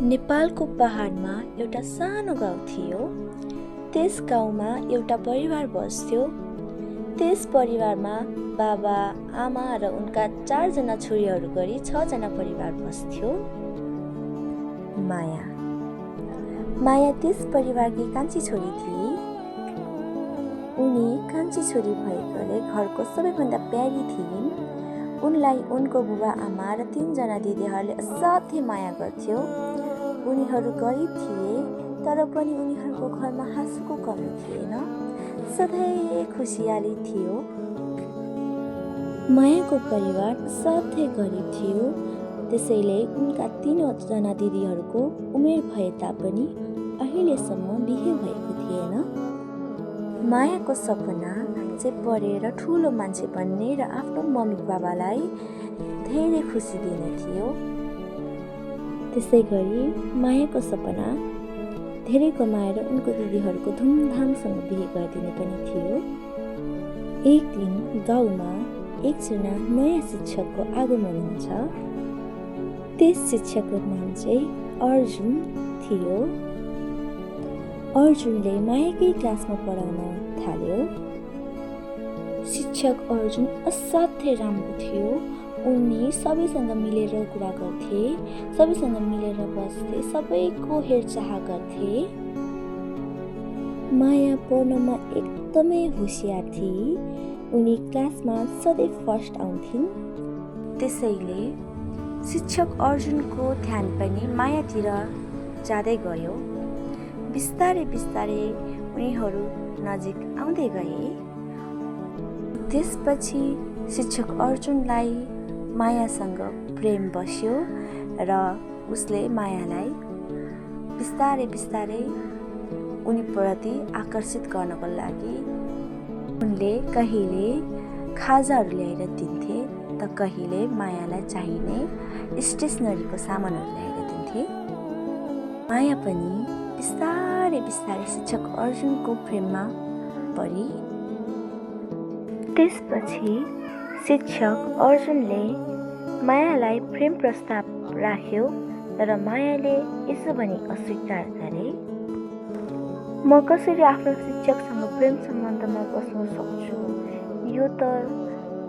नेपालको पहाडमा एउटा सानो गाउँ थियो। त्यस गाउँमा एउटा परिवार बस्थ्यो। त्यस परिवारमा बाबा, आमा र उनका 4 जना छोरीहरू गरी 6 जना परिवार बस्थ्यो। माया त्यस परिवारकी कान्छी छोरी थिए। उनी कान्छी छोरी भएकोले घरको सबैभन्दा प्यारी थिइन्। उनलाई उनको बुबा आमा र 3 जना दिदीहरूले असाध्यै माया गर्थ्यो। उनीहरू गरिब थिए, तर पनि उनीहरूको घरमा हाँसोको कमी थिएन। सधैँ खुसियाली थियो। मायाको परिवार असाध्यै गरिब थियो, त्यसैले उनका 3 जना दिदीहरूको उमेर भए तापनि अहिलेसम्म बिहे भएको थिएन। मायाको सपना चाहिँ पढेर ठुलो मान्छे बन्ने र आफ्नो मम्मी बाबालाई धेरै खुसी दिने थियो। त्यसै गरी मायाको सपना धेरै कमाएर उनको दिदीहरूको धुमधामसँग बिहे गरिदिने पनि थियो। एक दिन गाउँमा एकजना नयाँ शिक्षकको आगमन हुन्छ। त्यस शिक्षकको नाम चाहिँ अर्जुन थियो। अर्जुनले मायाकै क्लासमा पढाउन थाल्यो। शिक्षक अर्जुन असाध्यै राम्रो थियो। उनी सबैसँग मिलेर कुरा गर्थे, सबैसँग मिलेर बस्थे, सबैको हेरचाह गर्थे। माया पढ्नमा एकदमै होसियार थिए। उनी क्लासमा सधैँ फर्स्ट आउँथिन्। त्यसैले शिक्षक अर्जुनको ध्यान पनि मायातिर जाँदै गयो। बिस्तारै बिस्तारै उनीहरू नजिक आउँदै गए। त्यसपछि शिक्षक अर्जुनलाई मायासँग प्रेम बस्यो र उसले मायालाई बिस्तारै बिस्तारै उनीप्रति आकर्षित गर्नको लागि उनले कहिले खाजाहरू ल्याएर दिन्थे त कहिले मायालाई चाहिने स्टेसनरीको सामानहरू ल्याएर दिन्थे। माया पनि बिस्तारै बिस्तारै शिक्षक अर्जुनको प्रेममा परी। त्यसपछि शिक्षक अर्जुनले मायालाई प्रेम प्रस्ताव राख्यो, तर मायाले यसो भनी अस्वीकार गरे। म कसरी आफ्नो शिक्षकसँग प्रेम सम्बन्धमा बस्न सक्छु? यो त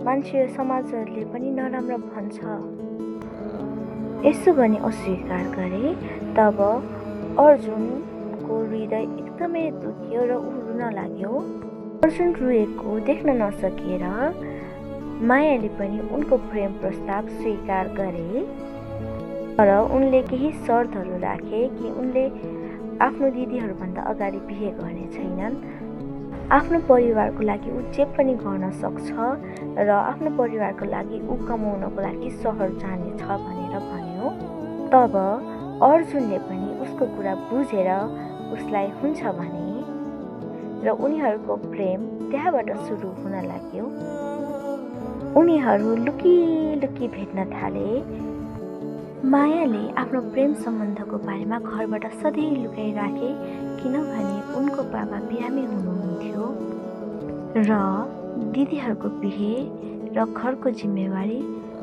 मान्छे समाजहरूले पनि नराम्रो भन्छ। यसो भनी अस्वीकार गरे। तब अर्जुनको हृदय एकदमै दुख्यो र ऊ रुन लाग्यो। अर्जुन रुएको देख्न नसकेर मायाले पनि उनको प्रेम प्रस्ताव स्वीकार गरे। तर उनले केही शर्तहरू राखे कि उनले आफ्नो दिदीहरूभन्दा अगाडि बिहे गर्ने छैनन्। आफ्नो परिवारको लागि ऊ जे पनि गर्न सक्छ र आफ्नो परिवारको लागि ऊ कमाउनको लागि सहर जानेछ भनेर भन्यो। तब अर्जुनले पनि उसको कुरा बुझेर उसलाई हुन्छ भने र उनीहरूको प्रेम त्यहाँबाट सुरु हुन लाग्यो। उनीहरू लुकी लुकी भेट्न थाले। मायाले आफ्नो प्रेम सम्बन्धको बारेमा घरबाट सधैँ लुकाइराखे, किनभने उनको बाबा बिरामी हुनुहुन्थ्यो र दिदीहरूको बिहे र घरको जिम्मेवारी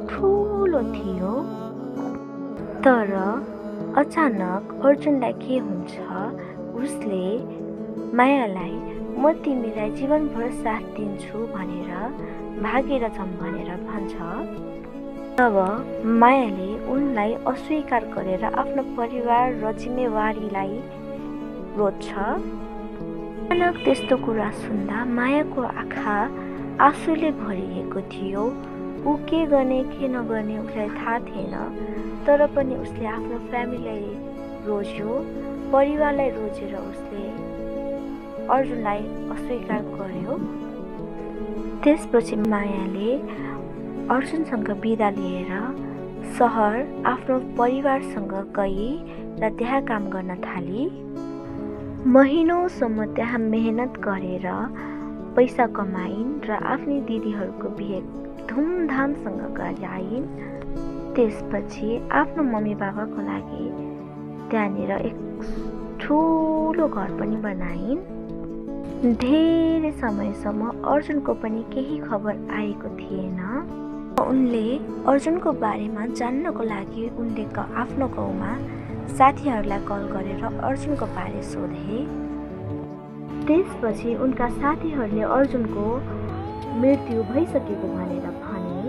ठुलो थियो। तर अचानक अर्जुनलाई के हुन्छ, उसले मायालाई म तिमीलाई जीवनभर साथ दिन्छु भनेर भागेर जाऊँ भनेर भन्छ। तब मायाले उनलाई अस्वीकार गरेर आफ्नो परिवार र जिम्मेवारीलाई रोज्छ। अचानक त्यस्तो कुरा सुन्दा मायाको आँखा आँसुले भरिएको थियो। ऊ के गर्ने के नगर्ने उसलाई थाहा थिएन, तर पनि उसले आफ्नो फ्यामिलीलाई रोज्यो, परिवारलाई रोजेर उसले अर्जुनलाई अस्वीकार गर्यो। त्यसपछि मायाले अर्जुनसँग बिदा लिएर सहर आफ्नो परिवारसँग गई र त्यहाँ काम गर्न थाली। महिनौसम्म त्यहाँ मेहनत गरेर पैसा कमाइन् र आफ्नी दिदीहरूको बिहे धुमधामसँग गराइन्। त्यसपछि आफ्नो मम्मी बाबाको लागि त्यहाँनिर एक ठुलो घर पनि बनाइन्। धेरै समयसम्म अर्जुनको पनि केही खबर आएको थिएन। उनले अर्जुनको बारेमा जान्नको लागि उनले आफ्नो गाउँमा साथीहरूलाई कल गरेर अर्जुनको बारे सोधे। त्यसपछि उनका साथीहरूले अर्जुनको मृत्यु भइसकेको भनेर भने।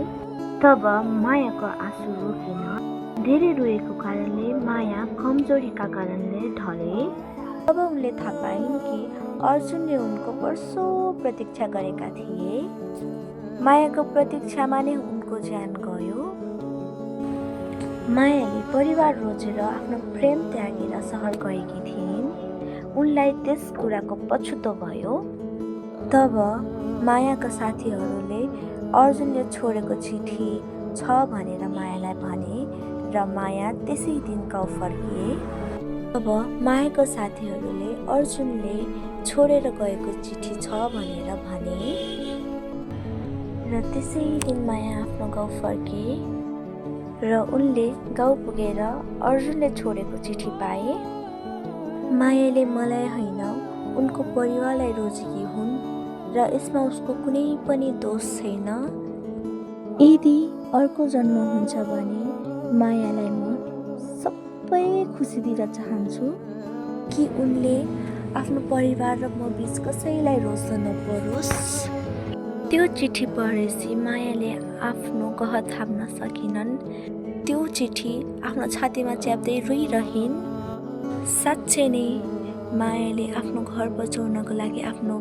तब मायाको आँसु रोकिन। धेरै रोएको कारणले माया कमजोरीका कारणले ढले। तब उनले थाहा पाइन् कि अर्जुनले उनको वर्षौं प्रतीक्षा गरेका थिए। मायाको प्रतीक्षामा नै उनको ज्यान गयो। मायाले परिवार रोजेर आफ्नो प्रेम त्यागेर सहर गएकी थिइन्। उनलाई त्यस कुराको पछुतो भयो। तब मायाका साथीहरूले अर्जुनले छोडेको चिठी छ भनेर मायालाई भने र माया त्यसै दिन गाउँ फर्किए। तब मायाको साथीहरूले अर्जुनले छोडेर गएको चिठी छ भनेर भने र त्यसै दिन माया आफ्नो गाउँ फर्किए र उनले गाउँ पुगेर अर्जुनले छोडेको चिठी पाए। मायाले मलाई होइन उनको परिवारलाई रोजेकी हुन् र यसमा उसको कुनै पनि दोष छैन। यदि अर्को जन्म हुन्छ भने मायालाई म सबै खुसी दिन चाहन्छु कि उनले आफ्नो परिवार र म बीच कसैलाई रोज्न नपरोस्। त्यो चिठी पढेपछि मायाले आफ्नो गह थाप्न सकिनन्। त्यो चिठी आफ्नो छातीमा च्याप्दै रोइरहिन्। साँच्चै नै मायाले आफ्नो घर बचाउनको लागि आफ्नो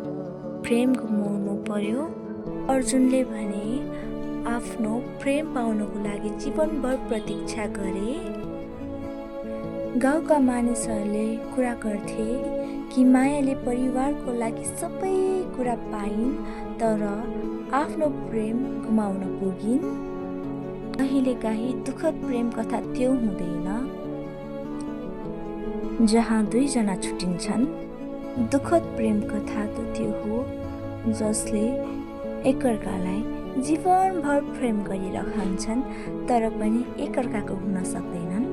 प्रेम गुमाउनु पर्यो। अर्जुनले भने आफ्नो प्रेम पाउनको लागि जीवनभर प्रतीक्षा गरे। गाउँका मानिसहरूले कुरा गर्थे कि मायाले परिवारको लागि सबै कुरा पाइन् तर आफ्नो प्रेम गुमाउन पुगिन्। कहिलेकाहीँ दुःखद प्रेम कथा त्यो हुँदैन जहाँ दुईजना छुटिन्छन्। दुःखद प्रेम कथा त त्यो हो जसले एकअर्कालाई जीवनभर प्रेम गरिरहन्छन् तर पनि एकअर्काको हुन सक्दैनन्।